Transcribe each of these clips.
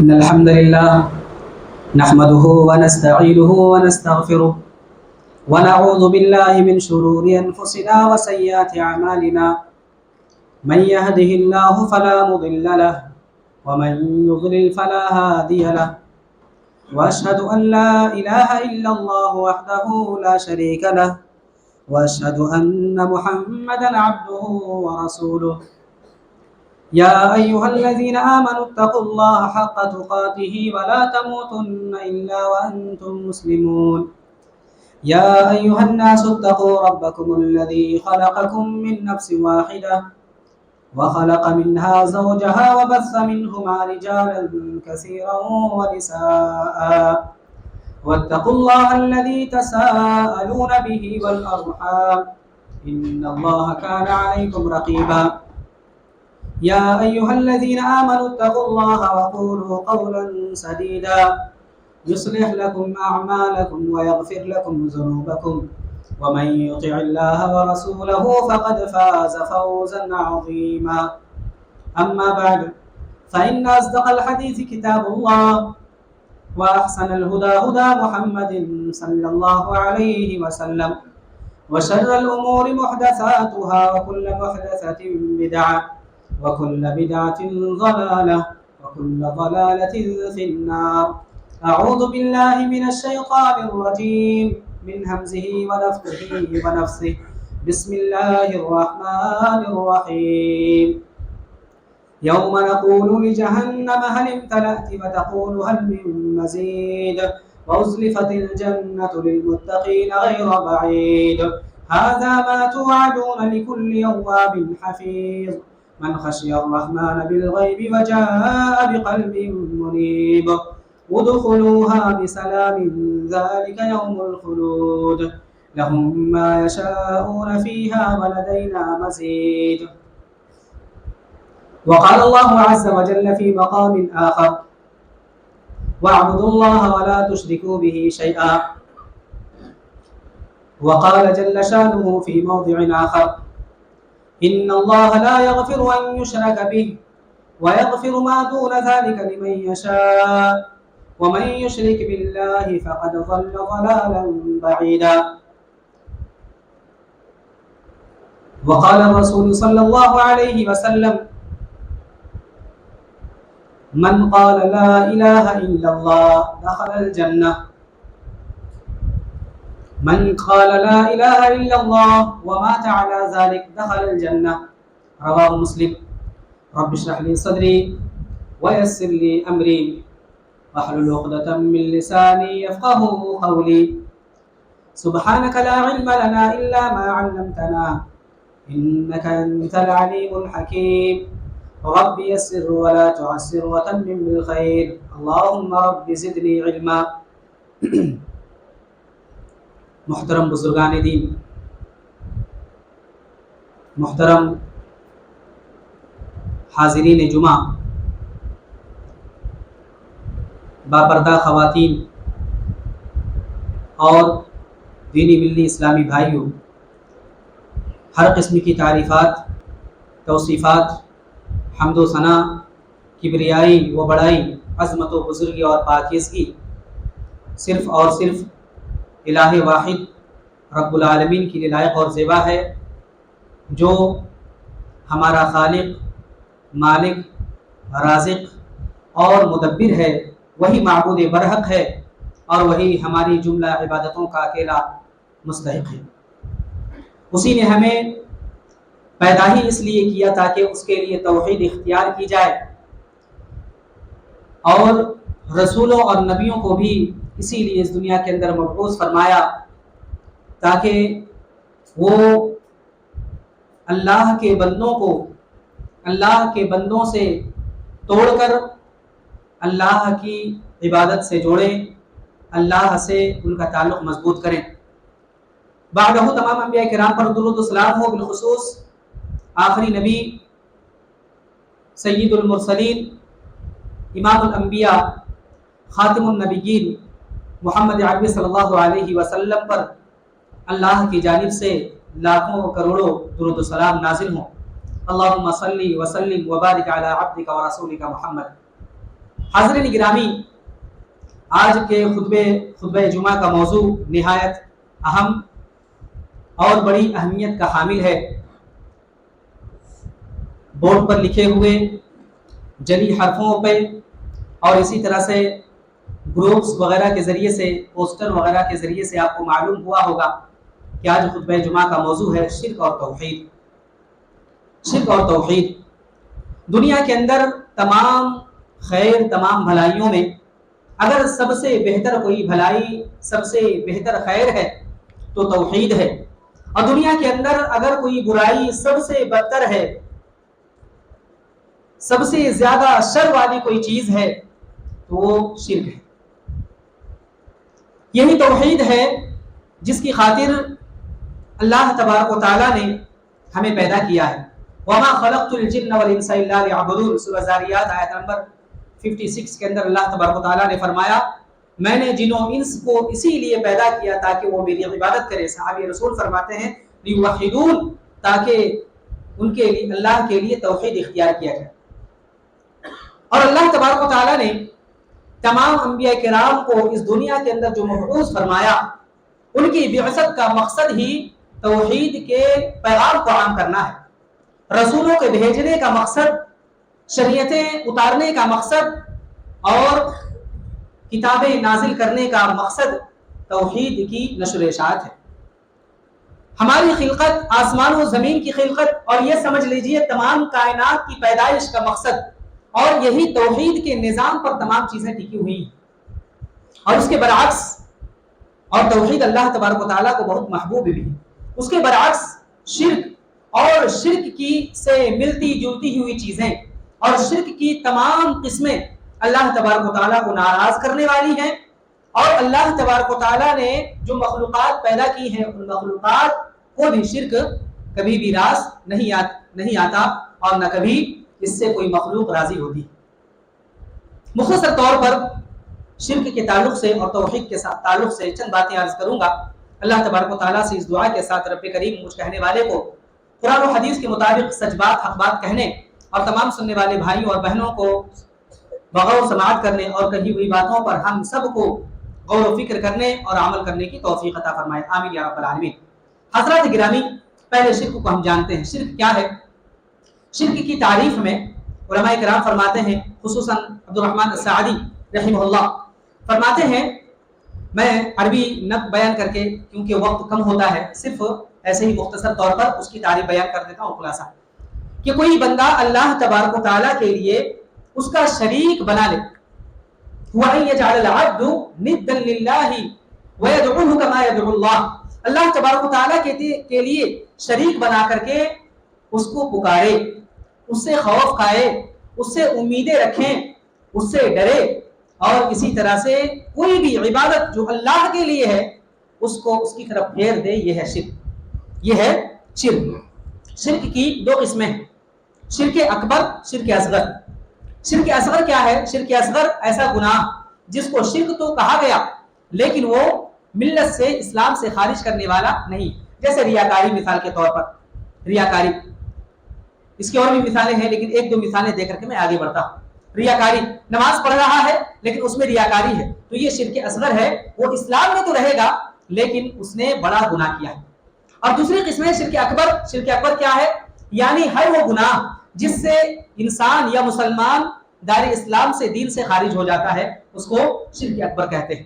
إن الحمد لله نحمده ونستعينه ونستغفره ونعوذ بالله من شرور أنفسنا وسيئات أعمالنا. من يهده الله فلا مضل له ومن يضلل فلا هادي له. وأشهد أن لا إله إلا الله وحده لا شريك له وأشهد أن محمدا عبده ورسوله. يا أيها الذين آمنوا اتقوا الله حق تقاته ولا تموتن إلا وأنتم مسلمون. يا أيها الناس اتقوا ربكم الذي خلقكم من نفس واحدة وخلق منها زوجها وبث منهما رجالا كثيرا ونساء. واتقوا الله الذي تساءلون به والأرحام إن الله كان عليكم رقيبا. يا أيها الذين آمنوا اتقوا الله وقولوا قولا سديدا يصلح لكم أعمالكم ويغفر لكم ذنوبكم ومن يطع الله ورسوله فقد فاز فوزا عظيما. أما بعد فإن أصدق الحديث كتاب الله وأحسن الهدى هدى محمد صلى الله عليه وسلم وشر الأمور محدثاتها وكل محدثة بدعة وكل بدعة ضلالة وكل ضلالة في النار. أعوذ بالله من الشيطان الرجيم من همزه ونفخه ونفثه. بسم الله الرحمن الرحيم. يوم نقول لجهنم هل امتلأت وتقول هل من مزيد وأزلفت الجنة للمتقين غير بعيد. هذا ما توعدون لكل يواب حفيظ من خشي الرحمن بالغيب وجاء بقلب منيب. ادخلوها بسلام ذلك يوم الخلود لهم ما يشاءون فيها ولدينا مزيد. وقال الله عز وجل في مقام آخر واعبدوا الله ولا تشركوا به شيئا. وقال جل شانه في موضع آخر إن الله لا يغفر أن يشرك به ويغفر ما دون ذلك لمن يشاء ومن يشرك بالله فقد ضل ضلالا بعيدا. وقال الرسول صلى الله عليه وسلم من قال لا إله إلا الله دخل الجنة. من قال لا إله إلا الله ومات على ذلك دخل الجنة. رواه مسلم. رب اشرح لي صدري ويسر لي أمري واحلل عقدة من لساني يفقهوا قولي. سبحانك لا علم لنا إلا ما علمتنا إنك أنت العليم الحكيم. رب يسر ولا تعسر وتمم بالخير اللهم رب زدني علما. محترم بزرگان دین، محترم حاضرین جمعہ، باپردہ خواتین اور دینی ملی اسلامی بھائیوں، ہر قسم کی تعریفات، توصیفات، حمد و ثنا، کبریائی و بڑائی، عظمت و بزرگی اور پاکیزگی صرف اور صرف الہ واحد رب العالمین کے لیے لائق اور زیبا ہے، جو ہمارا خالق، مالک، رازق اور مدبر ہے۔ وہی معبود برحق ہے اور وہی ہماری جملہ عبادتوں کا اکیلا مستحق ہے۔ اسی نے ہمیں پیدا ہی اس لیے کیا تاکہ اس کے لیے توحید اختیار کی جائے، اور رسولوں اور نبیوں کو بھی اسی لیے اس دنیا کے اندر مبعوث فرمایا تاکہ وہ اللہ کے بندوں کو اللہ کے بندوں سے توڑ کر اللہ کی عبادت سے جوڑیں، اللہ سے ان کا تعلق مضبوط کریں۔ بعدہ تمام انبیاء کرام پر درود و سلام ہو، بالخصوص آخری نبی سید المرسلین، امام الانبیاء، خاتم النبیین محمد عربی صلی اللہ علیہ وسلم پر اللہ کی جانب سے لاکھوں کروڑوں درود و سلام نازل ہوں۔ اللہم صلی وسلم وبارک علی عبدک ورسولک محمد۔ حاضرین گرامی، آج کے خطبہ جمعہ کا موضوع نہایت اہم اور بڑی اہمیت کا حامل ہے۔ بورڈ پر لکھے ہوئے جلی حرفوں پہ اور اسی طرح سے گروپس وغیرہ کے ذریعے سے، پوسٹر وغیرہ کے ذریعے سے آپ کو معلوم ہوا ہوگا کہ آج خطبہ جمعہ کا موضوع ہے شرک اور توحید۔ شرک اور توحید دنیا کے اندر تمام خیر، تمام بھلائیوں میں اگر سب سے بہتر کوئی بھلائی، سب سے بہتر خیر ہے تو توحید ہے، اور دنیا کے اندر اگر کوئی برائی سب سے بدتر ہے، سب سے زیادہ شر والی کوئی چیز ہے تو وہ شرک ہے۔ یہی توحید ہے جس کی خاطر اللہ تبارک و تعالیٰ نے ہمیں پیدا کیا ہے۔ وَمَا خَلَقْتُ الْجِنَّ وَالْإِنسَ إِلَّا لِيَعْبُدُونَ، سورہ ذاریات آیت نمبر 56 کے اندر اللہ تبارک و تعالیٰ نے فرمایا میں نے جن و انس کو اسی لیے پیدا کیا تاکہ وہ میری عبادت کرے۔ صحابی رسول فرماتے ہیں لِيُوَحِّدُونَ، تاکہ ان کے لیے اللہ کے لیے توحید اختیار کیا جائے۔ اور اللہ تبارک و تعالیٰ نے تمام انبیاء کرام کو اس دنیا کے اندر جو مبعوث فرمایا، ان کی بعثت کا مقصد ہی توحید کے پیغام کو عام کرنا ہے۔ رسولوں کے بھیجنے کا مقصد، شریعتیں اتارنے کا مقصد اور کتابیں نازل کرنے کا مقصد توحید کی نشر و اشاعت ہے۔ ہماری خلقت، آسمان و زمین کی خلقت، اور یہ سمجھ لیجئے تمام کائنات کی پیدائش کا مقصد اور یہی توحید کے نظام پر تمام چیزیں ٹکی ہوئی ہیں۔ اور اس کے برعکس، اور توحید اللہ تبارک و تعالیٰ کو بہت محبوب بھی ہے، اس کے برعکس شرک اور شرک کی سے ملتی جلتی ہوئی چیزیں اور شرک کی تمام قسمیں اللہ تبارک و تعالیٰ کو ناراض کرنے والی ہیں، اور اللہ تبارک و تعالیٰ نے جو مخلوقات پیدا کی ہیں ان مخلوقات کو بھی شرک کبھی بھی راز نہیں آتا اور نہ کبھی اس سے کوئی مخلوق راضی ہوتی۔ مختصر طور پر شرک کے تعلق سے اور توحید کے ساتھ تعلق سے چند باتیں عرض کروں گا۔ اللہ تبارک و تعالیٰ سے اس دعا کے ساتھ رب کریم مجھ کہنے والے کو قرآن و حدیث کے مطابق سچ بات، حق بات کہنے اور تمام سننے والے بھائیوں اور بہنوں کو بغور سماعت کرنے اور کہی ہوئی باتوں پر ہم سب کو غور و فکر کرنے اور عمل کرنے کی توفیق عطا فرمائے، آمین یا رب العالمین۔ حضرات گرامی، پہلے شرک کو ہم جانتے ہیں۔ شرک کیا ہے؟ شرک کی تعریف میں علماء کرام فرماتے ہیں، خصوصاً عبدالرحمن السعدی رحمہ اللہ فرماتے ہیں، میں عربی نہ بیان کر کے کیونکہ وقت کم ہوتا ہے، صرف ایسے ہی مختصر طور پر اس کی تعریف بیان کر دیتا ہوں خلاصہ، کہ کوئی بندہ اللہ تبارک و تعالیٰ کے لیے اس کا شریک بنا لے، وَأَن يَجْعَلَ الْعَبْدُ نِدًّا لِلَّهِ وَيَدْعُوهُ كَمَا يَدْعُو اللَّهُ، اللہ تبارک و تعالیٰ کے لیے شریک بنا کر کے اس کو پکارے، اس سے خوف کھائے، اس سے امیدیں رکھیں، اس سے ڈرے، اور اسی طرح سے کوئی بھی عبادت جو اللہ کے لیے ہے اس کو اس کی طرف پھیر دے، یہ ہے شرک۔ یہ ہے شرک۔ شرک کی دو قسمیں ہیں، شرک اکبر، شرک اصغر۔ شرک اصغر کیا ہے؟ شرک اصغر ایسا گناہ جس کو شرک تو کہا گیا لیکن وہ ملت سے، اسلام سے خارج کرنے والا نہیں، جیسے ریاکاری مثال کے طور پر۔ ریاکاری، اس کی اور بھی مثالیں ہیں لیکن ایک دو مثالیں دے کر کے میں آگے بڑھتا ہوں۔ ریاکاری، نماز پڑھ رہا ہے لیکن اس میں ریاکاری ہے تو یہ شرک اصغر ہے، وہ اسلام میں تو رہے گا لیکن اس نے بڑا گناہ کیا ہے۔ اور دوسری قسم ہے شرک اکبر۔ شرک اکبر کیا ہے؟ یعنی ہر وہ گناہ جس سے انسان یا مسلمان دار اسلام سے، دین سے خارج ہو جاتا ہے، اس کو شرک اکبر کہتے ہیں۔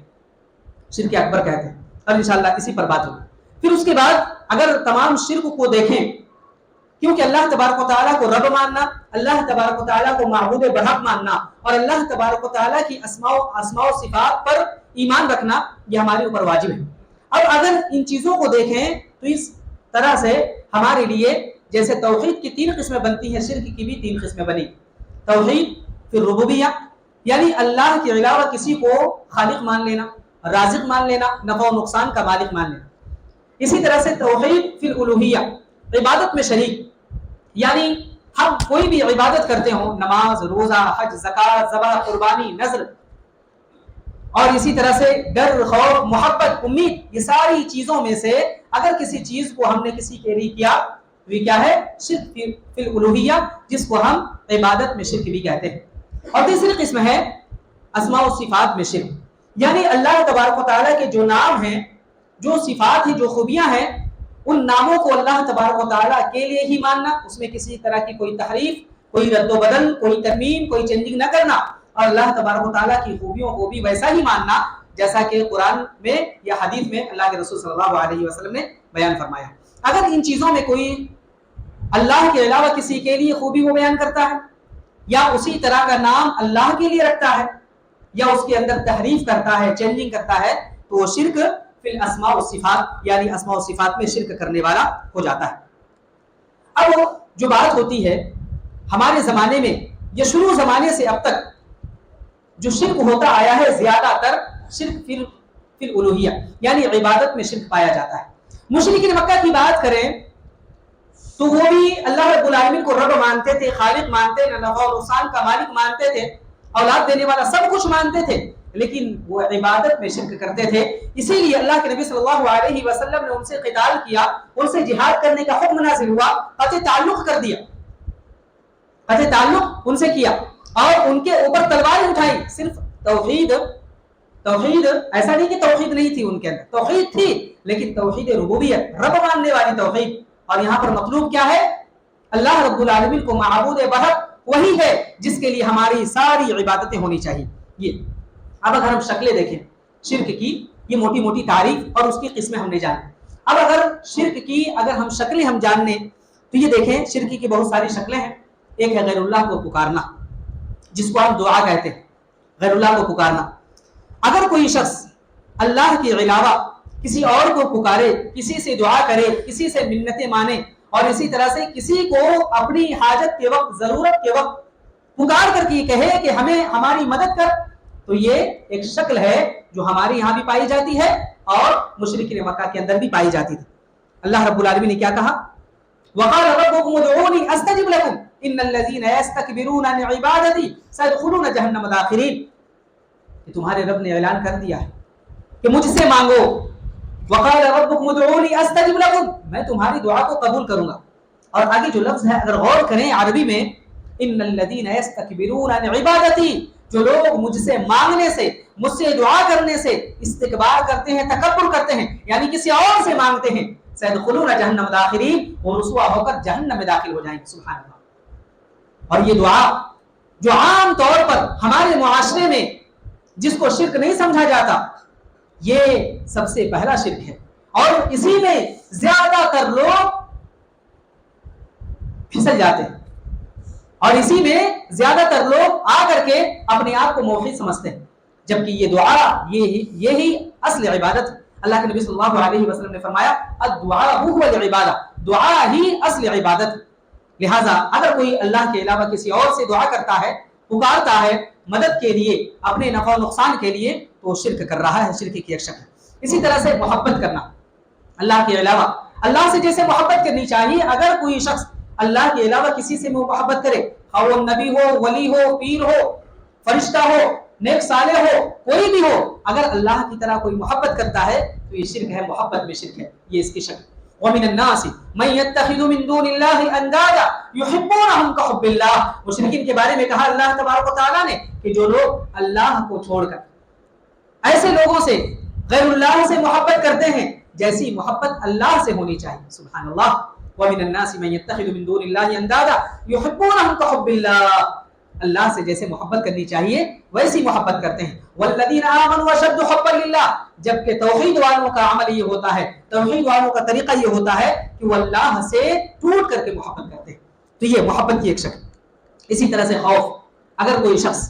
شرک اکبر کہتے ہیں، اور انشاءاللہ اسی پر بات ہوگی۔ پھر اس کے بعد اگر تمام شرک کو دیکھیں، کیونکہ اللہ تبارک و تعالیٰ کو رب ماننا، اللہ تبارک و تعالیٰ کو معبود برحق ماننا اور اللہ تبارک و تعالیٰ کی اسماء و صفات پر ایمان رکھنا یہ ہمارے اوپر واجب ہے۔ اب اگر ان چیزوں کو دیکھیں تو اس طرح سے ہمارے لیے جیسے توحید کی تین قسمیں بنتی ہیں، شرک کی بھی تین قسمیں بنی۔ توحید، پھر ربوبیہ یعنی اللہ کے علاوہ کسی کو خالق مان لینا، رازق مان لینا، نفع و نقصان کا مالک مان لینا۔ اسی طرح سے توحید، پھر الوہیہ، عبادت میں شریک، یعنی ہم کوئی بھی عبادت کرتے ہوں، نماز، روزہ، حج، زکوٰۃ، ذبح، قربانی، نذر، اور اسی طرح سے ڈر، خوف، محبت، امید، یہ ساری چیزوں میں سے اگر کسی چیز کو ہم نے کسی کے لیے کیا تو یہ کیا ہے؟ شرک فی الالوہیہ، جس کو ہم عبادت میں شرک بھی کہتے ہیں۔ اور تیسری قسم ہے اسماء و صفات میں شرک، یعنی اللہ تبارک و تعالیٰ کے جو نام ہیں، جو صفات ہیں، جو خوبیاں ہیں، ان ناموں کو اللہ تبارک و تعالیٰ کے لیے ہی ماننا، اس میں کسی طرح کی کوئی تحریف، کوئی رد و بدل، کوئی ترمیم، کوئی چینجنگ نہ کرنا، اور اللہ تبارک و تعالیٰ کی خوبیوں کو بھی ویسا ہی ماننا جیسا کہ قرآن میں یا حدیث میں اللہ کے رسول صلی اللہ علیہ وسلم نے بیان فرمایا۔ اگر ان چیزوں میں کوئی اللہ کے علاوہ کسی کے لیے خوبی کو بیان کرتا ہے، یا اسی طرح کا نام اللہ کے لیے رکھتا ہے، یا اس کے اندر تحریف کرتا ہے، چینجنگ کرتا ہے، تو وہ شرک فی الاسماء والصفات، یعنی اسماء و صفات میں شرک کرنے والا ہو جاتا ہے۔ اب جو بات ہوتی ہے ہمارے زمانے میں، یہ شروع زمانے سے اب تک جو شرک ہوتا آیا ہے، زیادہ تر شرک فی الالوہیہ، یعنی عبادت میں شرک پایا جاتا ہے۔ مشرکین مکہ کی بات کریں تو وہ بھی اللہ رب العالمین کو رب مانتے تھے، خالق مانتے تھے، نفع و نقصان کا مالک مانتے تھے، اولاد دینے والا سب کچھ مانتے تھے، لیکن وہ عبادت میں شرک کرتے تھے۔ اسی لیے اللہ کے نبی صلی اللہ علیہ وسلم نے ان سے قتال کیا، ان سے جہاد کرنے کا حکم نازل ہوا، قطع تعلق کر دیا، قطع تعلق ان سے کیا، اور ان کے اوپر تلواریں اٹھائی۔ صرف توحید ایسا نہیں کہ توحید نہیں تھی ان کے اندر، توحید تھی، لیکن توحید ربوبیت، رب ماننے والی توحید۔ اور یہاں پر مطلوب کیا ہے؟ اللہ رب العالمین کو معبود برحق وہی ہے جس کے لیے ہماری ساری عبادتیں ہونی چاہیے۔ یہ اب اگر ہم شکلیں دیکھیں شرک کی، یہ موٹی موٹی تعریف اور اس کی قسمیں ہم نے جانی۔ اب اگر شرک کی اگر ہم شکلیں ہم جاننے تو یہ دیکھیں شرک کی بہت ساری شکلیں ہیں۔ ایک ہے غیر اللہ کو پکارنا، جس کو ہم دعا کہتے ہیں، غیر اللہ کو پکارنا۔ اگر کوئی شخص اللہ کے علاوہ کسی اور کو پکارے، کسی سے دعا کرے، کسی سے منتیں مانے، اور اسی طرح سے کسی کو اپنی حاجت کے وقت، ضرورت کے وقت پکار کر کے کہے کہ ہمیں ہماری مدد کر، تو یہ ایک شکل ہے جو ہمارے یہاں بھی پائی جاتی ہے اور مشرکین مکہ کے اندر بھی پائی جاتی تھی۔ اللہ رب العالمین نے کیا کہا؟ وَقَالَ رَبُّكُمُ ادْعُونِي أَسْتَجِبْ لَكُمْ إِنَّ الَّذِينَ يَسْتَكْبِرُونَ عَنْ عِبَادَتِي سَيَدْخُلُونَ جَهَنَّمَ دَاخِرِينَ۔ کہ تمہارے رب نے اعلان کر دیا ہے کہ مجھ سے مانگو، وَقَالَ رَبُّكُمُ ادْعُونِي أَسْتَجِبْ لَكُمْ، میں تمہاری دعا کو قبول کروں گا۔ اور آگے جو لفظ ہے اگر غور کریں عربی میں، إِنَّ الَّذِينَ يَسْتَكْبِرُونَ عَنْ عِبَادَتِي، جو لوگ مجھ سے مانگنے سے، مجھ سے دعا کرنے سے استکبار کرتے ہیں، تکبر کرتے ہیں، یعنی کسی اور سے مانگتے ہیں، سَيَدْخُلُونَ جَهَنَّمَ دَاخِرِينَ، وہ رسوا ہو کر جہنم میں داخل ہو جائیں گے۔ سبحان اللہ۔ اور یہ دعا جو عام طور پر ہمارے معاشرے میں جس کو شرک نہیں سمجھا جاتا، یہ سب سے پہلا شرک ہے، اور اسی میں زیادہ تر لوگ پھسل جاتے ہیں، اور اسی میں زیادہ تر لوگ آ کر کے اپنے آپ کو موحد سمجھتے ہیں، جبکہ یہ دعا یہی اصل عبادت ہے۔ اللہ کے نبی صلی اللہ علیہ وسلم نے فرمایا الدعاء هو العبادہ، دعا ہی اصل عبادت ہے۔ لہٰذا اگر کوئی اللہ کے علاوہ کسی اور سے دعا کرتا ہے، پکارتا ہے مدد کے لیے، اپنے نفع و نقصان کے لیے، تو وہ شرک کر رہا ہے، شرک کی ایک شکل ہے۔ اسی طرح سے محبت کرنا اللہ کے علاوہ، اللہ سے جیسے محبت کرنی چاہیے، اگر کوئی شخص اللہ کے علاوہ کسی سے محبت کرے، خواہ وہ نبی ہو، ولی ہو، پیر ہو، فرشتہ ہو، نیک صالح ہو، کوئی بھی ہو، اگر اللہ کی طرح کوئی محبت کرتا ہے تو یہ شرک ہے، محبت میں شرک ہے، یہ اس کی شکل۔ وَمِنَ النَّاسِ مَن يَتَّخِذُ مِن دُونِ اللَّهِ أَندَادًا يُحِبُّونَهُمْ كَحُبِّ اللَّهِ۔ مشرکین کے بارے میں کہا اللہ تبارک و تعالیٰ نے کہ جو لوگ اللہ کو چھوڑ کر ایسے لوگوں سے، غیر اللہ سے محبت کرتے ہیں جیسی محبت اللہ سے ہونی چاہیے۔ سبحان اللہ۔ وَمِنَ النَّاسِ مَن يَتَّخِذُ مِن دُونِ اللَّهِ أَندَادًا يُحِبُّونَهُمْ كَحُبِّ اللَّهِ۔ اللہ سے جیسے محبت کرنی چاہیے ویسی محبت کرتے ہیں۔ وَالَّذِينَ آمَنُوا أَشَدُّ حُبًّا لِلَّهِ، جبکہ توحید والوں کا عمل یہ ہوتا ہے، توحید والوں کا طریقہ یہ ہوتا ہے کہ وہ اللہ سے ٹوٹ کر کے محبت کرتے ہیں، تو یہ محبت کی ایک شکل۔ اسی طرح سے خوف، اگر کوئی شخص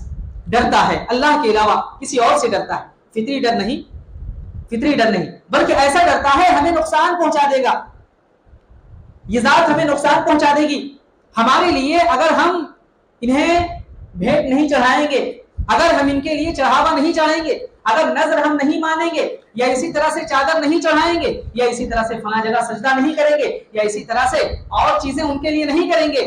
ڈرتا ہے اللہ کے علاوہ کسی اور سے ڈرتا ہے، فطری ڈر نہیں بلکہ ایسا ڈرتا ہے ہمیں نقصان پہنچا دے گا، یہ ذات ہمیں نقصان پہنچا دے گی، ہمارے لیے اگر ہم انہیں بھیٹ نہیں چڑھائیں گے، اگر ہم ان کے لیے چڑھاوا نہیں چڑھائیں گے، اگر نظر ہم نہیں مانیں گے، یا اسی طرح سے چادر نہیں چڑھائیں گے، یا اسی طرح سے فلاں جگہ سجدہ نہیں کریں گے، یا اسی طرح سے اور چیزیں ان کے لیے نہیں کریں گے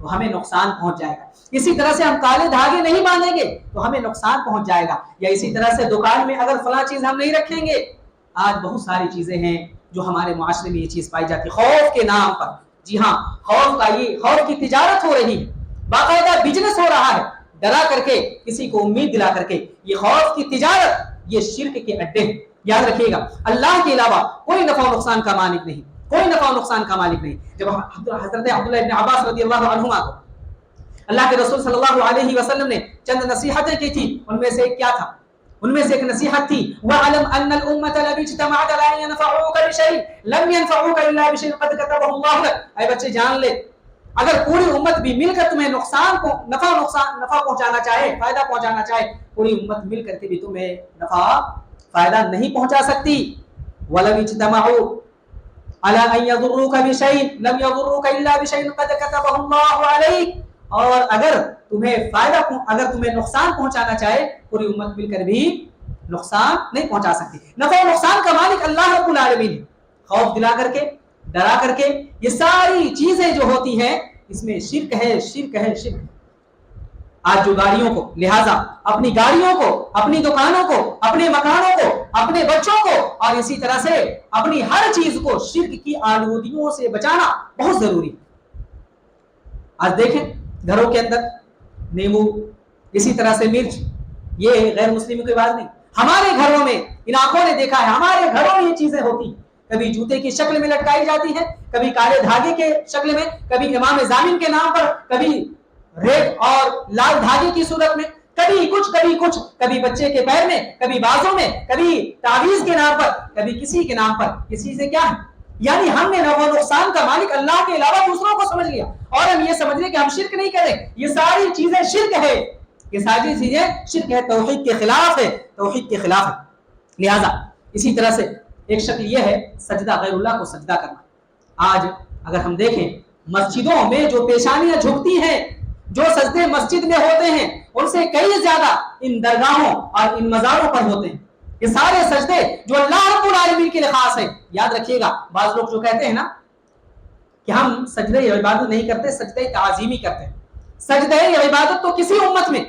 تو ہمیں نقصان پہنچ جائے گا، اسی طرح سے ہم کالے دھاگے نہیں باندھیں گے تو ہمیں نقصان پہنچ جائے گا، یا اسی طرح سے دکان میں اگر فلاں چیز ہم نہیں رکھیں گے۔ آج بہت ساری چیزیں ہیں جو ہمارے معاشرے میں یہ چیز پائی جاتی ہے خوف کے نام پر۔ جی ہاں، خوف کی تجارت ہو رہی ہے، باقاعدہ بزنس ہو رہا ہے، ڈرا کر کے، کسی کو امید دلا کر کے، یہ خوف کی تجارت، یہ شرک کے اڈے ہیں۔ یاد رکھیے گا اللہ کے علاوہ کوئی نفع و نقصان کا مالک نہیں، کوئی نفع و نقصان کا مالک نہیں۔ جب حضرت عبداللہ ابن عباس رضی اللہ عنہما کو اللہ کے رسول صلی اللہ علیہ وسلم نے چند نصیحتیں کی تھی، ان میں سے ایک کیا تھا؟ ان میں سے ایک نصیحت تھی وَعَلَمْ أَنَّ الْأُمَّةَ لَوْ اجْتَمَعَتْ عَلَىٰ أَن يَنفَعُوكَ بِشَيْءٍ لَمْ يَنفَعُوكَ إِلَّا بِشَيْءٍ قَدْ كَتَبَهُ اللَّهُ لَكَ۔ اے بچے جان لے، اگر پوری امت بھی مل کر تمہیں نفع پہنچانا چاہے، فائدہ پہنچانا چاہے، پوری امت مل کر کے بھی تمہیں نفع فائدہ نہیں پہنچا سکتی۔ وَلَوْ اجْتَمَعُوا عَلَىٰ أَن يَضُرُّوكَ بِشَيْءٍ لَمْ يَضُرُّوكَ إِلَّا بِشَيْءٍ قَدْ كَتَبَهُ اللَّهُ عَلَيْكَ۔ اور اگر تمہیں نقصان پہنچانا چاہے، پوری امت مل کر بھی نقصان نہیں پہنچا سکتی۔ نفع و نقصان کا مالک اللہ رب العالمین ہے۔ خوف دلا کر کے، ڈرا کر کے، یہ ساری چیزیں جو ہوتی ہیں اس میں شرک ہے، شرک ہے، شرک ہے۔ آج جو گاڑیوں کو، لہذا اپنی گاڑیوں کو، اپنی دکانوں کو، اپنے مکانوں کو، اپنے بچوں کو اور اسی طرح سے اپنی ہر چیز کو شرک کی آلودگیوں سے بچانا بہت ضروری ہے۔ آج دیکھیں گھروں کے اندر نیمبو، اسی طرح سے مرچ، یہ غیر مسلموں کی بات نہیں، ہمارے گھروں میں ان آنکھوں نے دیکھا ہے، ہمارے گھروں میں یہ چیزیں ہوتی، کبھی جوتے کی شکل میں لٹکائی جاتی ہے، کبھی کالے دھاگے کے شکل میں، کبھی امام ضامن کے نام پر، کبھی ریڈ اور لال دھاگے کی صورت میں، کبھی کچھ، کبھی بچے کے پیر میں، کبھی بازوں میں، کبھی تعویذ کے نام پر، کبھی کسی کے نام پر۔ یہ چیزیں کیا ہیں؟ یعنی ہم نے نفع و نقصان کا مالک اللہ کے علاوہ دوسروں کو سمجھ لیا اور ہم یہ سمجھ لیں کہ ہم شرک نہیں کریں۔ یہ ساری چیزیں شرک ہے، یہ ساری چیزیں شرک ہے، توحید کے خلاف ہے، توحید کے خلاف ہے۔ لہذا اسی طرح سے ایک شکل یہ ہے سجدہ، غیر اللہ کو سجدہ کرنا۔ آج اگر ہم دیکھیں مسجدوں میں جو پیشانیاں جھکتی ہیں، جو سجدے مسجد میں ہوتے ہیں، ان سے کئی زیادہ ان درگاہوں اور ان مزاروں پر ہوتے ہیں۔ یہ سارے سجدے جو اللہ رب العالمین کے لیے خاص ہیں۔ یاد رکھیے گا بعض لوگ جو کہتے ہیں نا کہ ہم سجدے عبادت نہیں کرتے، سجدے تعظیمی کرتے ہیں۔ سجدے عبادت تو کسی امت میں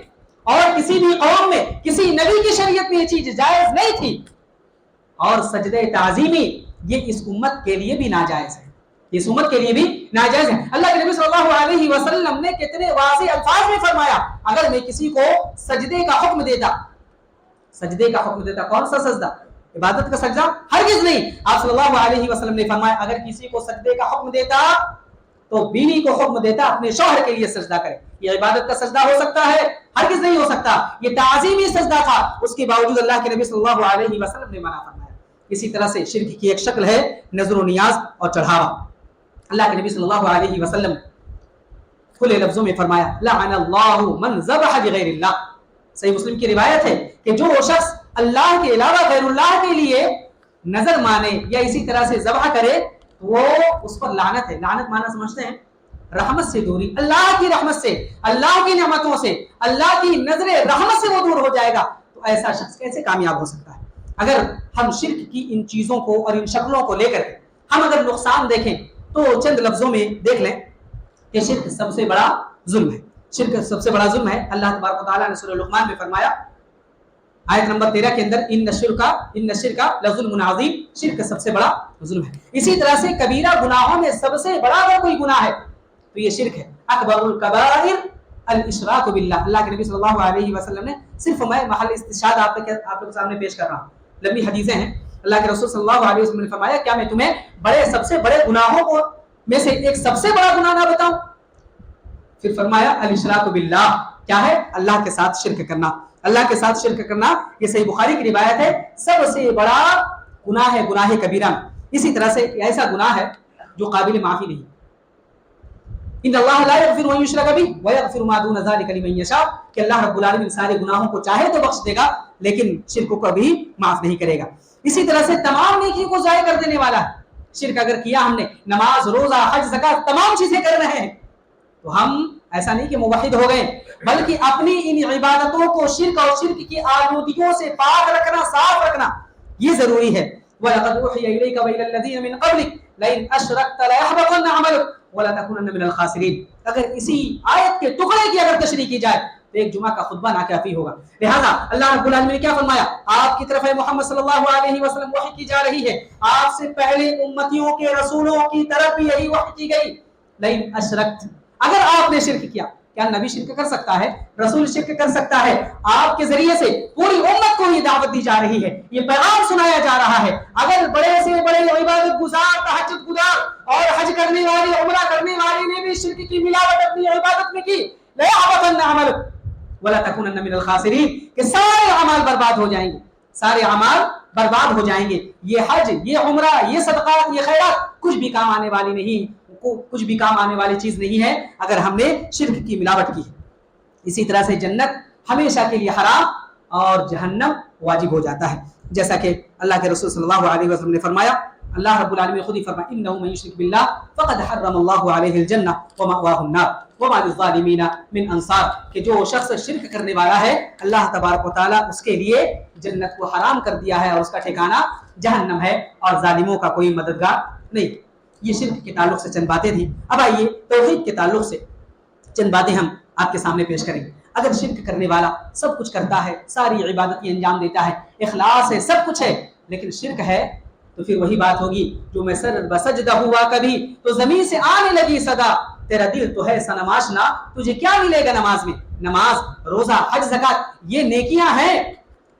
اور کسی بھی قوم میں، کسی نبی کی شریعت میں یہ چیز جائز نہیں تھی، اور سجدے تعظیمی یہ اس امت کے لیے بھی ناجائز ہے، اس امت کے لیے بھی ناجائز ہے۔ اللہ کے نبی صلی اللہ علیہ وسلم نے کتنے واضح الفاظ میں فرمایا اگر میں کسی کو سجدے کا حکم دیتا، سجدے کا حکم دیتا، کون سا سجدہ؟ عبادت کا سجدہ ہرگز نہیں۔ آپ صلی اللہ علیہ وسلم نے فرمایا اگر کسی کو سجدے کا حکم دیتا تو بیوی کو حکم دیتا اپنے شوہر کے لیے سجدہ کرے۔ یہ عبادت کا سجدہ ہو سکتا ہے؟ ہرگز نہیں ہو سکتا، یہ تعظیمی سجدہ تھا، اس کے باوجود اللہ کے نبی صلی اللہ علیہ وسلم نے منع فرمایا۔ اسی طرح سے شرک کی ایک شکل ہے نظر و نیاز اور چڑھاوا۔ اللہ کے نبی صلی اللہ علیہ وسلم کھلے لفظوں میں فرمایا لعن اللہ من ذبح بغیر اللہ۔ صحیح مسلم کی روایت ہے کہ جو شخص اللہ کے علاوہ غیر اللہ کے لیے نظر مانے یا اسی طرح سے ذبح کرے وہ اس پر لعنت ہے۔ لعنت مانا سمجھتے ہیں رحمت سے دوری، اللہ کی رحمت سے، اللہ کی نعمتوں سے، اللہ کی نظر رحمت سے وہ دور ہو جائے گا۔ تو ایسا شخص کیسے کامیاب ہو سکتا ہے؟ اگر ہم شرک کی ان چیزوں کو اور ان شکلوں کو لے کر ہم اگر نقصان دیکھیں تو چند لفظوں میں دیکھ لیں کہ شرک سب سے بڑا ظلم ہے۔ شرک سب سے بڑا ظلم ہے۔ اللہ تبارک و تعالیٰ نے سورہ لقمان میں فرمایا آیت نمبر 13 کے اندر ان الشرک لظلم عظیم، شرک سب سے بڑا ظلم ہے۔ اسی طرح سے کبیرہ گناہوں میں سب سے بڑا اگر کوئی گناہ ہے تو یہ شرک ہے۔ اکبر الکبائر الاشراک باللہ۔ اللہ کے نبی صلی اللہ علیہ وسلم نے صرف میں محل استشہاد آپ کے سامنے پیش کر رہا ہوں، لمبی حدیثیں ہیں۔ اللہ کے رسول صلی اللہ علیہ وسلم نے فرمایا کیا میں تمہیں سب سے بڑے گناہوں کو میں سے ایک سب سے بڑا گناہ نہ بتاؤں؟ پھر فرمایا الاشراک باللہ، کیا ہے؟ اللہ کے ساتھ شرک کرنا۔ اللہ کے ساتھ شرک کرنا یہ صحیح بخاری کی روایت ہے، سب سے بڑا گناہ ہے، گناہ کبیرہ۔ اسی طرح سے ایسا گناہ ہے جو قابل معافی نہیں۔ ان اللہ لا یغفر ان یشرک بہ ویغفر ما دون ذلک لمن یشاء، کہ اللہ رب العالمین سارے گناہوں کو چاہے تو بخش دے گا لیکن شرک کو کبھی معاف نہیں کرے گا۔ اسی طرح سے تمام نیکیوں کو ضائع کر دینے والا ہے۔ شرک اگر کیا ہم نے، نماز، روزہ، حج، زکات تمام چیزیں کر رہے ہیں تو ہم ایسا نہیں کہ موحد ہو گئے، بلکہ اپنی ان عبادتوں کو شرک اور شرک کی آلودگیوں سے پاک رکھنا، صاف رکھنا یہ ضروری ہے۔ وَلَقَدْ أُوحِيَ إِلَيْكَ وَإِلَى الَّذِينَ مِنْ قَبْلِكَ لَئِنْ أَشْرَكْتَ لَيَحْبَطَنَّ عَمَلُكَ وَلَتَكُونَنَّ مِنَ الْخَاسِرِينَ۔ اگر اسی آیت کے ٹکڑے کی اگر تشریح کی جائے تو ایک جمعہ کا خطبہ ناکافی ہوگا۔ لہذا اللہ رب العالمین نے کیا فرمایا؟ آپ کی طرف ہے محمد صلی اللہ علیہ وسلم وحی کی جا رہی ہے، آپ سے پہلے امتیوں کے رسولوں کی طرف بھی یہی وحی کی گئی۔ لئن اشرکت، اگر آپ نے شرک کیا، کیا نبی شرک کر سکتا ہے؟ رسول شرک کر سکتا ہے؟ آپ کے ذریعے سے پوری امت کو یہ دعوت دی جا رہی ہے، یہ پیغام سنایا جا رہا ہے۔ اگر بڑے سے بڑے عبادت گزار، تہجد گزار اور حج کرنے والے، عمرہ کرنے والے نے بھی شرک کی ملاوٹ اپنی عبادت میں کی، لَيَحْبَطَنَّ عَمَلُكَ وَلَتَكُونَنَّ مِنَ الْخَاسِرِينَ، کہ سارے اعمال برباد ہو جائیں گے، سارے اعمال برباد ہو جائیں گے۔ یہ حج، یہ عمرہ، یہ صدقات، یہ خیرات کچھ بھی کام آنے والی نہیں، کچھ بھی کام آنے والی چیز نہیں ہے اگر ہم نے شرک کی ملاوٹ کی ہے۔ اسی طرح سے جنت ہمیشہ کے لیے حرام اور جہنم واجب ہو جاتا ہے، جیسا کہ اللہ کے رسول صلی اللہ علیہ وسلم نے فرمایا، اللہ رب العالمین خود ہی فرمایا انہ من یشرک باللہ فقد حرم اللہ علیہ الجنہ ومأواہ النار وما للظالمین من انصار، کہ جو شخص شرک کرنے والا ہے اللہ تبارک و تعالیٰ اس کے لیے جنت کو حرام کر دیا ہے اور اس کا ٹھکانہ جہنم ہے اور ظالموں کا کوئی مددگار نہیں۔ یہ شرک کے تعلق سے چند باتیں تھیں۔ اب آئیے توحید کے تعلق سے چند باتیں ہم آپ کے سامنے پیش کریں گے۔ اگر شرک کرنے والا سب کچھ کرتا ہے، ساری عبادت انجام دیتا ہے، اخلاص ہے، سب کچھ ہے، لیکن شرک ہے، تو پھر وہی بات ہوگی جو میں سر بسجدہ ہوا کبھی تو زمین سے آنے لگی صدا، تیرا دل تو ہے سنماشنا، تجھے کیا ملے گا نماز میں؟ نماز، روزہ، حج، زکات یہ نیکیاں ہیں،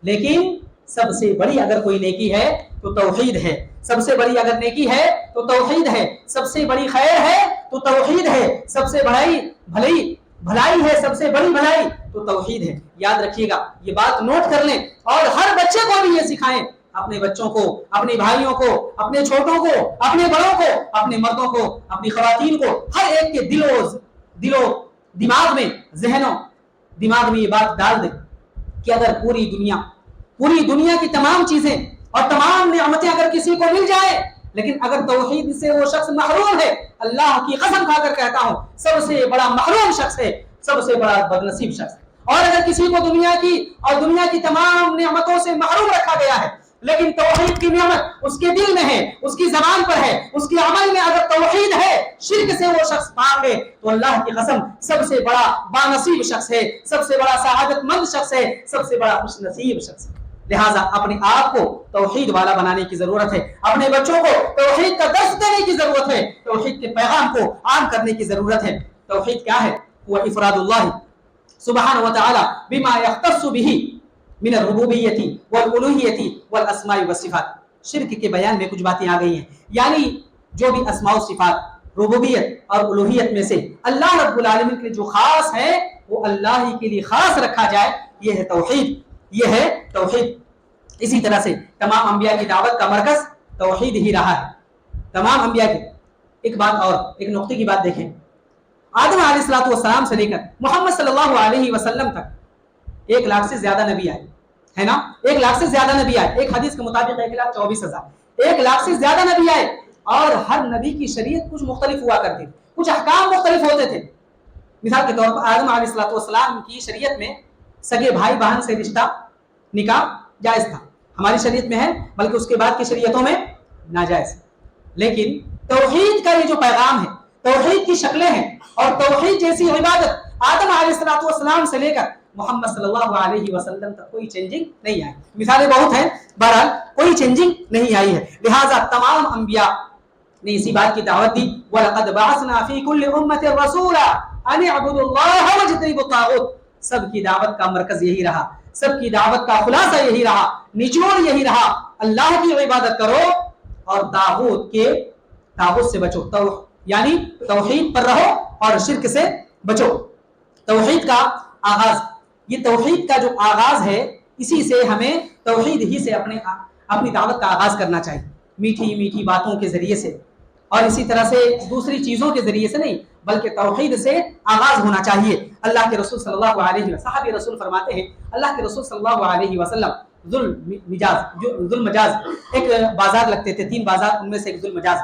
لیکن سب سے بڑی اگر کوئی نیکی ہے تو توحید ہے، سب سے بڑی اگر نیکی ہے تو توحید ہے، سب سے بڑی خیر ہے تو توحید ہے، سب سے بڑی بھلائی ہے، سب سے بڑی بھلائی تو توحید ہے۔ یاد رکھیے گا، یہ بات نوٹ کر لیں اور ہر بچے کو بھی یہ سکھائیں، اپنے بچوں کو، اپنے بھائیوں کو، اپنے چھوٹوں کو، اپنے بڑوں کو، اپنے مردوں کو، اپنی خواتین کو، ہر ایک کے دماغ میں، ذہنوں دماغ میں یہ بات ڈال دیں کہ اگر پوری دنیا کی تمام چیزیں اور تمام نعمتیں اگر کسی کو مل جائے، لیکن اگر توحید سے وہ شخص محروم ہے، اللہ کی قسم کھا کر کہتا ہوں سب سے بڑا محروم شخص ہے، سب سے بڑا بدنصیب شخص ہے۔ اور اگر کسی کو دنیا کی تمام نعمتوں سے محروم رکھا گیا ہے، لیکن توحید کی نعمت اس کے دل میں ہے، اس کی زبان پر ہے، اس کے عمل میں اگر توحید ہے، شرک سے وہ شخص پاک ہے، تو اللہ کی قسم سب سے بڑا بانصیب شخص ہے، سب سے بڑا سعادت مند شخص ہے، سب سے بڑا خوش نصیب شخص ہے۔ لہٰذا اپنے آپ کو توحید والا بنانے کی ضرورت ہے، اپنے بچوں کو توحید کا درس دینے کی ضرورت ہے، توحید کے پیغام کو عام کرنے کی ضرورت ہے۔ توحید کیا ہے؟ وہ افراد اللہ سبحانہ وتعالی بما یختص به من الربوبیت والالوہیت والاسماء والصفات۔ شرک کے بیان میں کچھ باتیں آ گئی ہیں، یعنی جو بھی اسماء و صفات، ربوبیت اور الوہیت میں سے اللہ رب العالمین کے جو خاص ہے وہ اللہ ہی کے لیے خاص رکھا جائے، یہ ہے توحید، یہ ہے توحید۔ اسی طرح سے تمام انبیاء کی دعوت کا مرکز توحید ہی رہا ہے، تمام انبیاء کی۔ ایک بات اور، ایک نقطے کی بات دیکھیں، آدم علیہ الصلوۃ والسلام سے لے کر محمد صلی اللہ علیہ وسلم تک 1 لاکھ سے زیادہ نبی آئے، ہے نا؟ 1 لاکھ سے زیادہ نبی آئے، ایک حدیث کے مطابق 1,24,000، 1 لاکھ سے زیادہ نبی آئے، اور ہر نبی کی شریعت کچھ مختلف ہوا کرتی تھی، کچھ احکام مختلف ہوتے تھے۔ مثال کے طور پر آدم علیہ الصلوۃ والسلام کی شریعت میں سگے بھائی بہن سے رشتہ نکاح جائز تھا، ہماری شریعت میں ہے، بلکہ اس کے بعد کی شریعتوں میں ناجائز۔ لیکن توحید کا یہ جو پیغام ہے، توحید کی شکلیں ہیں اور توحید جیسی عبادت آدم علیہ الصلوۃ والسلام سے لے کر محمد صلی اللہ علیہ وسلم تک کوئی چینجنگ نہیں آئی۔ مثالیں بہت ہیں، بہرحال کوئی چینجنگ نہیں آئی ہے۔ لہٰذا تمام انبیاء نے اسی بات کی دعوت دی، وَلَقَدْ بَعَثْنَا فِي كُلِّ أُمَّةٍ رَسُولًا أَنِ اعْبُدُوا اللَّهَ وَاجْتَنِبُوا الطَّاغُوتَ۔ سب کی دعوت کا مرکز یہی رہا، سب کی دعوت کا خلاصہ یہی رہا، نچوڑ یہی رہا، اللہ کی عبادت کرو اور طاغوت سے بچو، یعنی توحید پر رہو اور شرک سے بچو۔ توحید کا آغاز، یہ توحید کا جو آغاز ہے، اسی سے ہمیں توحید ہی سے اپنی دعوت کا آغاز کرنا چاہیے، میٹھی میٹھی باتوں کے ذریعے سے، اور اسی طرح سے دوسری چیزوں کے ذریعے سے نہیں، بلکہ توحید سے آغاز ہونا چاہیے۔ اللہ کے رسول صلی اللہ علیہ وسلم، صحابی رسول فرماتے ہیں، اللہ کے رسول صلی اللہ علیہ وسلم ذوالمجاز ایک بازار لگتے تھے، 3 بازار، ان میں سے ایک ذوالمجاز۔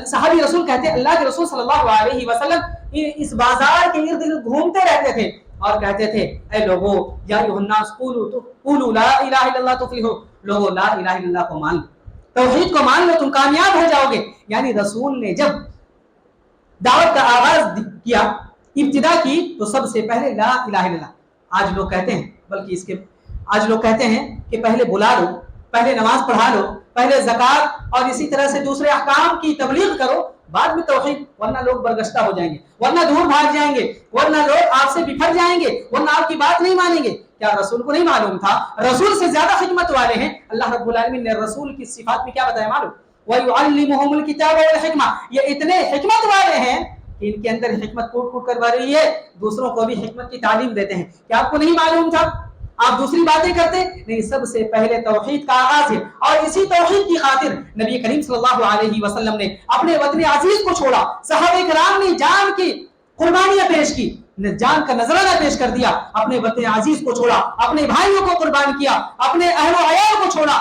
صحابی رسول کہتے ہیں اللہ کے رسول صلی اللہ علیہ وسلم اس بازار کے ارد گرد گھومتے رہتے تھے اور کہتے تھے، اے لوگو یا ایھا الناس قولوا لا الہ الا اللہ تفلحوا، لوگو لا الہ الا اللہ کو مان لو، توحید کو مان لو، تم کامیاب ہو جاؤ گے۔ یعنی رسول نے جب دعوت کا آغاز کیا، ابتدا کی، تو سب سے پہلے لا الہ الا اللہ۔ آج لوگ کہتے ہیں، بلکہ آج لوگ کہتے ہیں کہ پہلے بلا لو، پہلے نماز پڑھا لو، پہلے زکوٰۃ اور اسی طرح سے دوسرے احکام کی تبلیغ کرو، بعد میں توحید، ورنہ لوگ برگشتہ ہو جائیں گے، ورنہ دور بھاگ جائیں گے، ورنہ لوگ آپ سے بپھر جائیں گے، ورنہ آپ کی بات نہیں مانیں گے۔ کیا رسول کو نہیں معلوم تھا؟ رسول سے زیادہ حکمت والے ہیں۔ اللہ رب العالمین نے رسول کی صفات میں کیا بتایا معلوم؟ وَيُعَلِّمُهُمُ الْكِتَابَ وَالْحِكْمَةَ، یہ اتنے حکمت والے ہیں کہ ان کے اندر حکمت کوٹ کوٹ کر بھر رہی ہے، دوسروں کو بھی حکمت کی تعلیم دیتے ہیں۔ کیا آپ کو نہیں معلوم تھا؟ آپ دوسری باتیں کرتے نہیں، سب سے پہلے توحید کا آغاز ہے، اور اسی توحید کی خاطر نبی کریم صلی اللہ علیہ وسلم نے اپنے وطن عزیز کو چھوڑا، صحابہ کرام نے جان کی قربانیاں پیش کی، جان کا نذرانہ پیش کر دیا، اپنے وطن عزیز کو چھوڑا، اپنے بھائیوں کو قربان کیا، اپنے اہل و عیال کو چھوڑا،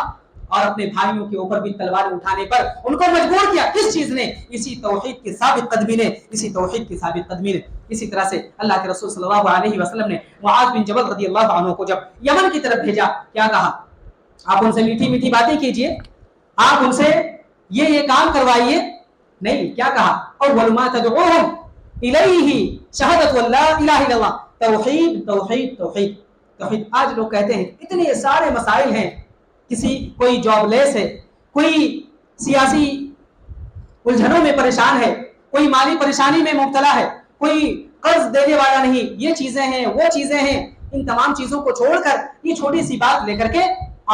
اور اپنے بھائیوں کے اوپر بھی تلوار اٹھانے پر ان کو مجبور کیا۔ کس چیز نے؟ اسی توحید کی ثابت قدمی نے، اسی توحید کی ثابت قدمی نے۔ اسی طرح سے اللہ کے رسول صلی اللہ علیہ وسلم نے معاذ بن جبل رضی اللہ عنہ کو جب یمن کی طرف بھیجا، کیا کہا؟ آپ ان سے میٹھی میٹھی باتیں کیجئے، آپ ان سے یہ کام کروائیے، نہیں، کیا کہا؟ اول ما تدعوهم الیہ شہادت لا الہ الا اللہ، توحید توحید توحید توحید۔ آج لوگ کہتے ہیں اتنے سارے مسائل ہیں، کوئی جاب لیس ہے، کوئی سیاسی الجھنوں میں پریشان ہے، کوئی مالی پریشانی میں مبتلا ہے، کوئی قرض دینے والا نہیں، یہ چیزیں ہیں، وہ چیزیں ہیں، ان تمام چیزوں کو چھوڑ کر یہ چھوٹی سی بات لے کر کے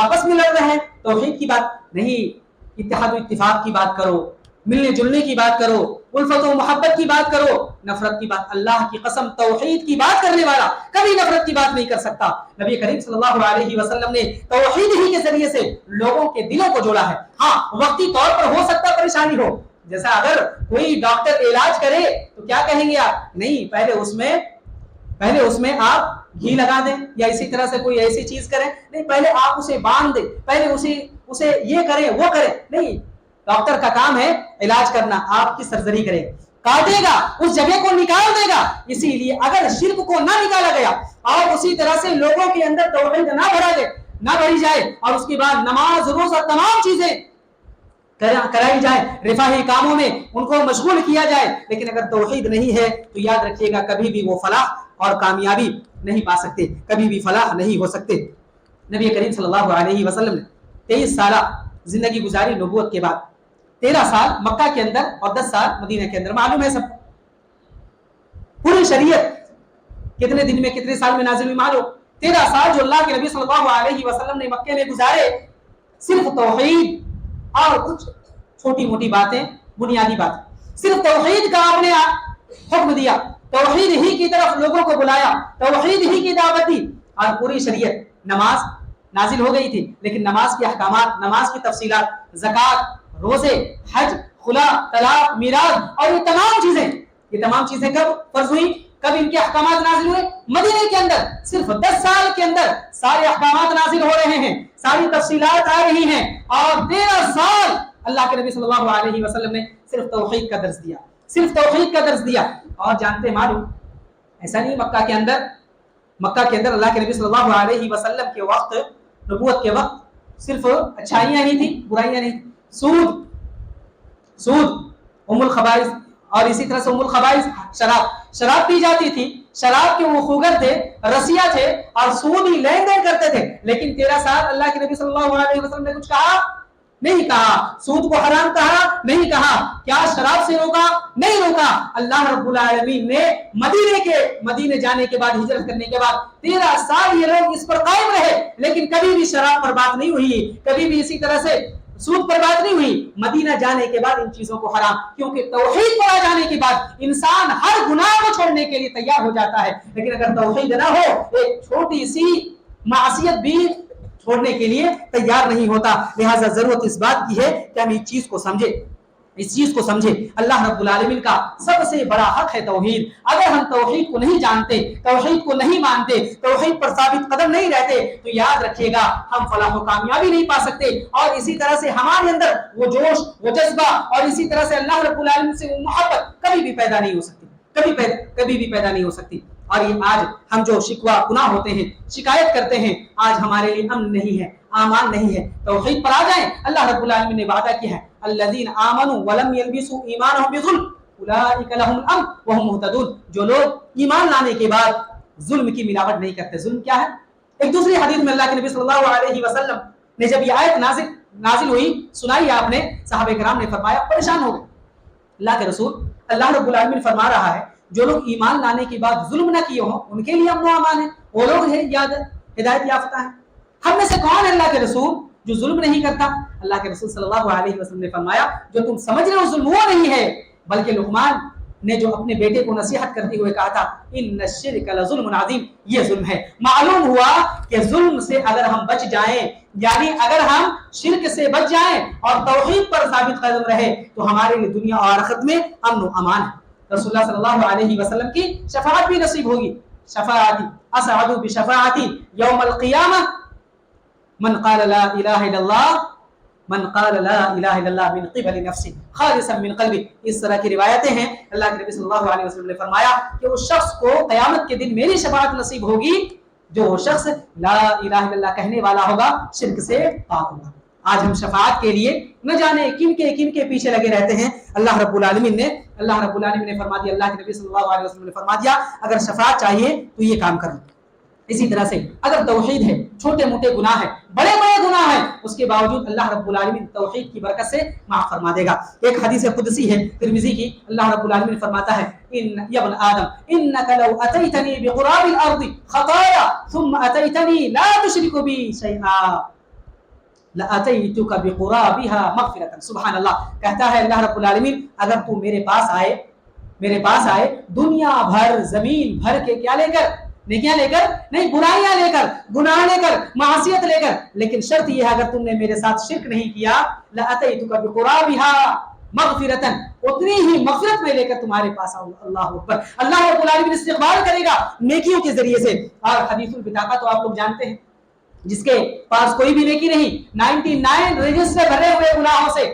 آپس میں لڑ رہے ہیں۔ توحید کی بات نہیں، اتحاد و اتفاق کی بات کرو، ملنے جلنے کی بات کرو، الفت و محبت کی بات کرو، نفرت کی بات، اللہ کی قسم توحید کی بات کرنے والا کبھی نفرت کی بات نہیں کر سکتا۔ نبی کریم صلی اللہ علیہ وسلم نے توحید ہی کے ذریعے سے لوگوں کے دلوں کو جوڑا ہے۔ ہاں، وقتی طور پر ہو سکتا پریشانی ہو، جیسا اگر کوئی ڈاکٹر علاج کرے تو کیا کہیں گے آپ؟ نہیں، پہلے اس میں آپ گھی لگا دیں، یا اسی طرح سے کوئی ایسی چیز کریں، نہیں، پہلے آپ اسے باندھ دیں، پہلے اسے یہ کریں وہ کریں، نہیں، ڈاکٹر کا کام ہے علاج کرنا، آپ کی سرجری کرے، کاٹے گا، اس جگہ کو نکال دے گا۔ اسی لیے اگر شرک کو نہ نکالا گیا اور اسی طرح سے لوگوں کے اندر توحید نہ بڑھی جائے، اور اس کے بعد نماز روزہ تمام چیزیں کرائی جائے، رفاہی کاموں میں ان کو مشغول کیا جائے، لیکن اگر توحید نہیں ہے تو یاد رکھیے گا کبھی بھی وہ فلاح اور کامیابی نہیں پا سکتے، کبھی بھی فلاح نہیں ہو سکتے۔ نبی کریم صلی اللہ علیہ وسلم نے 23 سالہ زندگی گزاری نبوت کے بعد، 13 سال مکہ کے اندر اور 10 سال مدینہ کے اندر۔ معلوم ہے سب پوری شریعت کتنے دن میں کتنے سال میں نازل ہوئی معلوم؟ 13 سال جو اللہ کے نبی صلی اللہ علیہ وسلم نے مکے میں گزارے، صرف توحید اور کچھ چھوٹی موٹی باتیں، بنیادی باتیں، صرف توحید کا آپ نے حکم دیا، توحید ہی کی طرف لوگوں کو بلایا، توحید ہی کی دعوت دی، اور پوری شریعت۔ نماز نازل ہو گئی تھی، لیکن نماز کے احکامات، نماز کی تفصیلات، زکوٰۃ، روزے، حج، خلا، طلاق، میراث، اور یہ تمام چیزیں کب فرض ہوئی، کب ان کے احکامات نازل ہوئے؟ مدینے کے اندر۔ صرف 10 سال کے اندر سارے احکامات نازل ہو رہے ہیں، ساری تفصیلات آ رہی ہیں، اور 13 سال اللہ کے نبی صلی اللہ علیہ وسلم نے صرف توحید کا درس دیا، صرف توحید کا درس دیا۔ اور جانتے معلوم، ایسا نہیں مکہ کے اندر اللہ کے نبی صلی اللہ علیہ وسلم کے وقت، نبوت کے وقت، صرف اچھائیاں نہیں تھیں، برائیاں نہیں تھیں۔ سود ام الخبائث، اور اسی طرح سے ام الخبائث شراب پی جاتی تھی، شراب کے وہ خوگر تھے، رسیا تھے، اور سود ہی لین دین کرتے تھے۔ لیکن 13 سال اللہ کے نبی صلی اللہ علیہ وسلم نے کچھ کہا نہیں، کہا سود کو حرام کہا نہیں، کہا کیا شراب سے روکا نہیں، روکا۔ اللہ رب العالمین نے مدینے جانے کے بعد، ہجرت کرنے کے بعد 13 سال یہ لوگ اس پر قائم رہے، لیکن کبھی بھی شراب پر بات نہیں ہوئی، کبھی بھی اسی طرح سے سود پر بات نہیں ہوئی۔ مدینہ جانے کے بعد ان چیزوں کو حرام، کیونکہ توحید پر آ جانے کے بعد انسان ہر گناہ کو چھوڑنے کے لیے تیار ہو جاتا ہے، لیکن اگر توحید نہ ہو، ایک چھوٹی سی معصیت بھی چھوڑنے کے لیے تیار نہیں ہوتا۔ لہٰذا ضرورت اس بات کی ہے کہ ہم اس چیز کو سمجھے۔ اللہ رب العالمین کا سب سے بڑا حق ہے توحید۔ اگر ہم توحید کو نہیں جانتے، توحید کو نہیں مانتے، توحید پر ثابت قدم نہیں رہتے، تو یاد رکھیے گا ہم فلاح و کامیابی نہیں پا سکتے، اور اسی طرح سے ہمارے اندر وہ جوش، وہ جذبہ، اور اسی طرح سے اللہ رب العالمین سے وہ محبت کبھی بھی پیدا نہیں ہو سکتی، کبھی بھی پیدا نہیں ہو سکتی۔ اور یہ آج ہم جو شکوہ گناہ ہوتے ہیں، شکایت کرتے ہیں، آج ہمارے لیے امن نہیں ہے، امان نہیں ہے۔ توحید پر آ جائیں، اللہ رب العالمین نے وعدہ کیا ہے، الذین آمنوا ولم یلبسوا ایمانهم بظلم اولئک لهم الامن وهم مهتدون۔ جو لوگ ایمان لانے کے بعد ظلم کی ملاوٹ نہیں کرتے۔ ظلم کیا ہے؟ ایک دوسری حدیث میں اللہ کے نبی صلی اللہ علیہ وسلم نے جب یہ آیت نازل ہوئی، سنائی آپ نے، صحابہ کرام نے فرمایا، پریشان ہو گئے، اللہ کے رسول اللہ رب العالمین فرما رہا ہے جو لوگ ایمان لانے کے بعد ظلم نہ کیے ہوں ان کے لیے امن و امان ہے، وہ لوگ ہیں ہدایت یافتہ ہیں۔ ہم میں سے کون ہے اللہ کے رسول جو ظلم نہیں کرتا؟ اللہ کے رسول صلی اللہ علیہ وسلم نے فرمایا جو تم سمجھ رہے ہو ظلم وہ نہیں ہے، بلکہ لقمان نے جو اپنے بیٹے کو نصیحت کرتے ہوئے کہا تھا ان الشرک لظلم عظیم، یہ ظلم ہے۔ معلوم ہوا کہ ظلم سے اگر ہم بچ جائیں، یعنی اگر ہم شرک سے بچ جائیں اور توحید پر ثابت قدم رہے تو ہمارے لیے دنیا اور آخرت میں امن و امان ہے۔ رسول اللہ صلی اللہ علیہ وسلم کی شفاعت بھی نصیب ہوگی۔ شفاعتی اسعد بشفاعتی یوم القیامہ من قال لا الہ الا اللہ من قال لا الہ الا اللہ من قبل نفسی خالصا من قلبی، اس طرح کی روایتیں ہیں۔ اللہ کے نبی صلی اللہ علیہ وسلم نے فرمایا کہ اس شخص کو قیامت کے دن میری شفاعت نصیب ہوگی جو وہ شخص لا الہ الا اللہ کہنے والا ہوگا، شرک سے پاک ہوگا۔ آج ہم شفاعت کے لیے نہ جانے کن کے پیچھے لگے رہتے ہیں۔ اللہ رب العالمین نے فرما دیا، اللہ کے نبی صلی اللہ علیہ وسلم نے فرما دیا اگر شفاعت چاہیے تو یہ کام کرو۔ اسی طرح سے اگر توحید ہے، چھوٹے موٹے گناہ ہیں، بڑے بڑے گناہ ہیں، اس کے باوجود اللہ رب العالمین توحید کی برکت سے معاف فرما دے گا۔ ایک حدیث قدسی ہے ترمذی کی، اللہ رب العالمین فرماتا ہے یا ابن آدم انک لو اتیتنی بقراب الارض خطایا ثم اتیتنی لا تشرک بی شیئا لاتیتک بقرابها مغفرۃ۔ سبحان اللہ، کہتا ہے اللہ رب العالمین اگر تو میرے پاس آئے دنیا بھر زمین بھر کے کیا لے کر؟ نیکیاں لے کر نہیں، برائیاں لے کر، گناہ لے کر، معصیت لے کر، لیکن شرط یہ ہے اگر تم نے میرے ساتھ شرک نہیں کیا لاتیتک بقرابها مغفرۃ، اتنی ہی مغفرت میں لے کر تمہارے پاس آؤں۔ اللہ اکبر، اللہ رب العالمین استقبال کرے گا نیکیوں کے ذریعے سے۔ اور حدیث البطاقہ تو آپ لوگ جانتے ہیں، جس کے پاس کوئی بھی نیکی نہیں، 99 رجسٹر بھرے ہوئے گناہوں سے،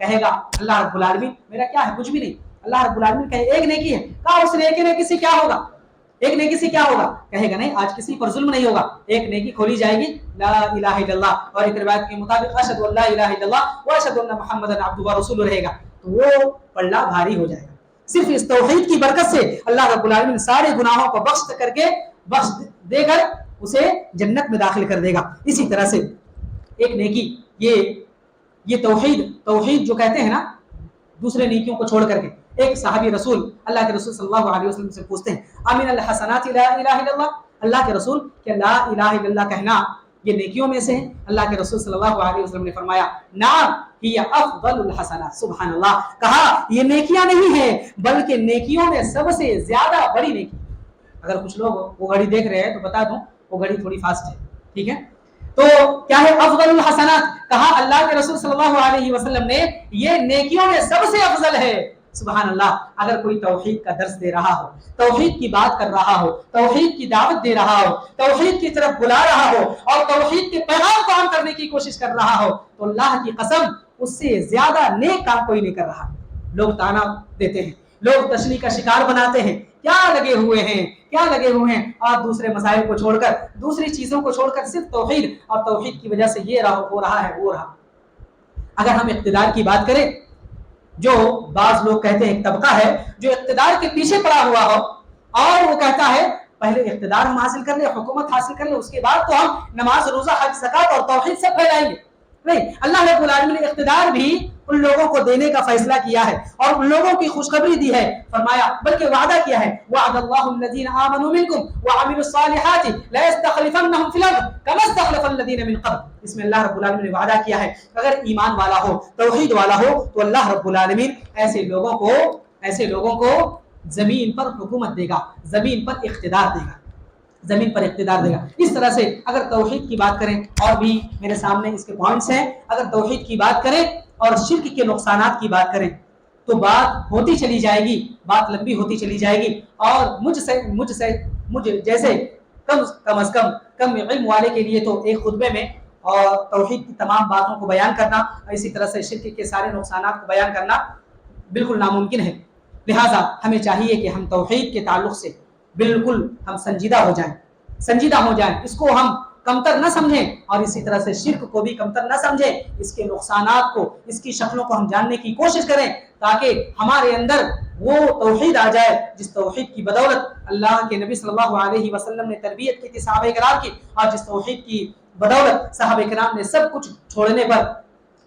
کہے گا اللہ رب العالمین میرا کیا ہے؟ کچھ بھی نہیں۔ اللہ رب العالمین کہے ایک نیکی ہے، کہا اس نیکی سے کیا ہوگا؟ ایک نیکی سے کیا ہوگا؟ کہے گا نہیں آج کسی پر ظلم نہیں ہوگا۔ ایک نیکی کھولی جائے گی لا الہ الا اللہ، اور ایک روایت کے مطابق اشہد ان لا الہ الا اللہ واشہد ان محمدا عبدہ ورسولہ رہے گا، تو وہ پلڑا بھاری ہو جائے گا۔ صرف اس توحید کی برکت سے اللہ رب العالمین سارے گناہوں کو بخش دے کر اسے جنت میں داخل کر دے گا۔ اسی طرح سے ایک نیکی یہ توحید جو کہتے ہیں نا، دوسرے نیکیوں کو چھوڑ کر کے، ایک صحابی رسول اللہ کے رسول صلی اللہ علیہ وسلم سے پوچھتے ہیں امن الحسنات لا الہ الا اللہ، اللہ کے رسول کیا لا الہ الا اللہ کہنا یہ نیکیوں میں سے ہے؟ اللہ کے رسول صلی اللہ علیہ وسلم نے فرمایا نعم ہی افضل الحسنات۔ سبحان اللہ، کہا یہ نیکیاں نہیں ہیں بلکہ نیکیوں میں سب سے زیادہ بڑی نیکی۔ اگر کچھ لوگ وہ گھڑی دیکھ رہے ہیں تو بتا دوں وہ گھڑی تھوڑی فاسٹ ہے، ٹھیک ہے؟ تو کیا ہے افضل الحسنات؟ کہا اللہ کے رسول صلی اللہ علیہ وسلم نے یہ نیکیوں میں سب سے افضل ہے۔ سبحان اللہ، اگر کوئی توحید کا درس دے رہا ہو، توحید کی بات کر رہا ہو، توحید کی دعوت دے رہا ہو، توحید کی طرف بلا رہا ہو اور توحید کے پیغام کو عام کرنے کی کوشش کر رہا ہو تو اللہ کی قسم اس سے زیادہ نیک کام کوئی نہیں کر رہا۔ لوگ تانا دیتے ہیں، لوگ تشنیع کا شکار بناتے ہیں، کیا لگے ہوئے ہیں اور دوسرے مسائل کو چھوڑ کر، دوسری چیزوں کو چھوڑ کر صرف توحید اور توحید کی وجہ سے یہ ہو رہا ہے وہ رہا۔ اگر ہم اقتدار کی بات کریں، جو بعض لوگ کہتے ہیں ایک طبقہ ہے جو اقتدار کے پیچھے پڑا ہوا ہو اور وہ کہتا ہے پہلے اقتدار ہم حاصل کر لیں، حکومت حاصل کر لیں، اس کے بعد تو ہم نماز روزہ حج زکات اور توحید سب پھیلائیں گے۔ نہیں، اللہ رب العالمین نے اقتدار بھی ان لوگوں کو دینے کا فیصلہ کیا ہے اور ان لوگوں کی خوشخبری دی ہے، فرمایا بلکہ وعدہ کیا ہے وعد اللہ الذین آمنوا منکم وعملوا الصالحات لیستخلفنہم فی الارض کما استخلف الذین من قبل۔ اس میں اللہ رب العالمین نے وعدہ کیا ہے اگر ایمان والا ہو، توحید والا ہو تو اللہ رب العالمین ایسے لوگوں کو زمین پر حکومت دے گا، زمین پر اقتدار دے گا۔ اس طرح سے اگر توحید کی بات کریں، اور بھی میرے سامنے اس کے پوائنٹس ہیں، اگر توحید کی بات کریں اور شرک کے نقصانات کی بات کریں تو بات ہوتی چلی جائے گی، بات لمبی ہوتی چلی جائے گی، اور مجھ جیسے کم از کم علم والے کے لیے تو ایک خطبے میں اور توحید کی تمام باتوں کو بیان کرنا، اسی طرح سے شرک کے سارے نقصانات کو بیان کرنا بالکل ناممکن ہے۔ لہٰذا ہمیں چاہیے کہ ہم توحید کے تعلق سے بالکل ہم سنجیدہ ہو جائیں، اس کو ہم کمتر نہ سمجھیں، اور اسی طرح سے شرک کو بھی کمتر نہ سمجھیں، اس کے نقصانات کو، اس کی شکلوں کو ہم جاننے کی کوشش کریں تاکہ ہمارے اندر وہ توحید آ جائے جس توحید کی بدولت اللہ کے نبی صلی اللہ علیہ وسلم نے تربیت کی تھی صحابہ کرام کی، اور جس توحید کی بدولت صحابہ کرام نے سب کچھ چھوڑنے پر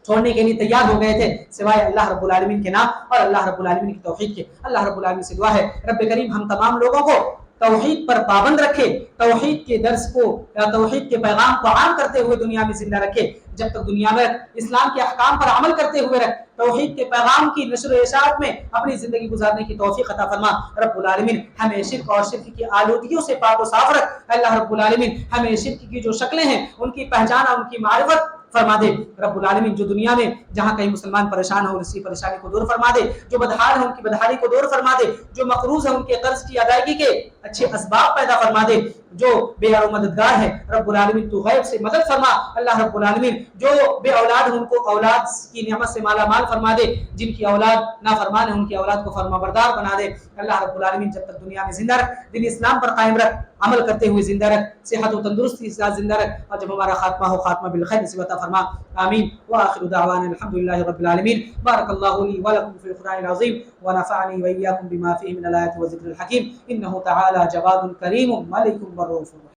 چھوڑنے کے لیے تیار ہو گئے تھے سوائے اللہ رب العالمین کے نام اور اللہ رب العالمین کی توحید کے۔ اللہ رب العالمین سے دعا ہے رب کریم ہم تمام لوگوں کو توحید پر پابند رکھے، توحید کے درس کو یا توحید کے پیغام کو عام کرتے ہوئے دنیا میں زندہ رکھے، جب تک دنیا میں اسلام کے احکام پر عمل کرتے ہوئے رکھ، توحید کے پیغام کی نشر و اشاعت میں اپنی زندگی گزارنے کی توفیق عطا فرما۔ رب العالمین ہمیں شرک اور شرک کی آلودگیوں سے پاک و صاف رکھ۔ اللہ رب العالمین ہمیں شرک کی جو شکلیں ہیں ان کی پہچان اور ان کی معرفت فرما دے۔ رب العالمین جو دنیا میں جہاں کہیں مسلمان پریشان ہو اسی پریشانی کو دور فرما دے، جو بدحال ہیں ان کی بدحالی کو دور فرما دے، جو مقروض ہیں ان کے قرض کی ادائیگی کے اچھے اسباب پیدا فرما دے، جو بے یار و مددگار ہے رب العالمین تو غیب سے مدد فرما۔ اللہ رب العالمین جو بے اولاد ہیں ان کو اولاد کی نعمت سے مالا مال فرما دے، جن کی اولاد نافرمان ہے ان کی اولاد کو فرما بردار بنا دے۔ اللہ رب العالمین جب تک دنیا میں زندہ رکھ، دین اسلام پر قائم رکھ، عمل کرتے ہوئے زندہ رکھ، صحت و تندرستی کے ساتھ زندہ رکھ، اور جب ہمارا خاتمہ ہو خاتمہ بالخیر نصیب عطا فرما۔ آمین وآخر دعوانا الحمدللہ رب العالمین۔ بارک اللہ لی ولکم فی القرآن العظیم ونفعنی وإیاکم بما فیہ من الآیات والذکر الحکیم، انہ تعالی جواد کریم ملک بر رؤوف۔